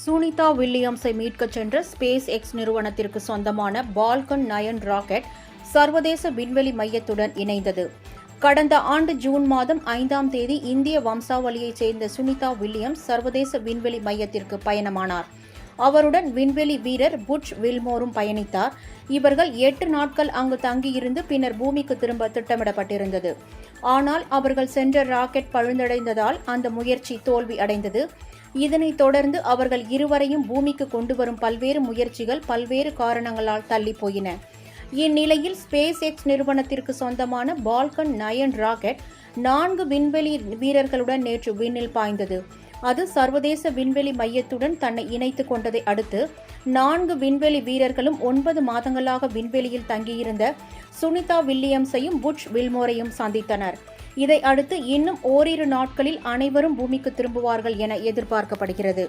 சுனிதா வில்லியம்ஸை மீட்கச் சென்ற space X நிறுவனத்திற்கு சொந்தமான பால்கன் 9 ராக்கெட் சர்வதேச விண்வெளி மையத்துடன் இணைந்தது. கடந்த ஆண்டு ஜூன் மாதம் 5ஆம் தேதி இந்திய வம்சாவளியைச் சேர்ந்த சுனிதா வில்லியம்ஸ் சர்வதேச விண்வெளி மையத்திற்கு பயணமானார். அவருடன் விண்வெளி வீரர் புட்ச் வில்மோரும் பயணித்தார். இவர்கள் 8 நாட்கள் அங்கு தங்கியிருந்து பின்னர் பூமிக்கு திரும்ப திட்டமிடப்பட்டிருந்தது. ஆனால் அவர்கள் சென்ற ராக்கெட் பழுதடைந்ததால் அந்த முயற்சி தோல்வி அடைந்தது. இதனைத் தொடர்ந்து அவர்கள் இருவரையும் பூமிக்கு கொண்டு வரும் பல்வேறு முயற்சிகள் பல்வேறு காரணங்களால் தள்ளி போயின. இந்நிலையில் ஸ்பேஸ் எக்ஸ் நிறுவனத்திற்கு சொந்தமான பால்கன் 9 ராக்கெட் 4 விண்வெளி வீரர்களுடன் நேற்று விண்ணில் பாய்ந்தது. அது சர்வதேச விண்வெளி மையத்துடன் தன்னை இணைத்துக் கொண்டதை அடுத்து 4 விண்வெளி வீரர்களும் 9 மாதங்களாக விண்வெளியில் தங்கியிருந்த சுனிதா வில்லியம்ஸையும் புட்ச் வில்மோரையும் சந்தித்தனர். இதை அடுத்து இன்னும் ஓரிரு நாட்களில் அனைவரும் பூமிக்கு திரும்புவார்கள் என எதிர்பார்க்கப்படுகிறது.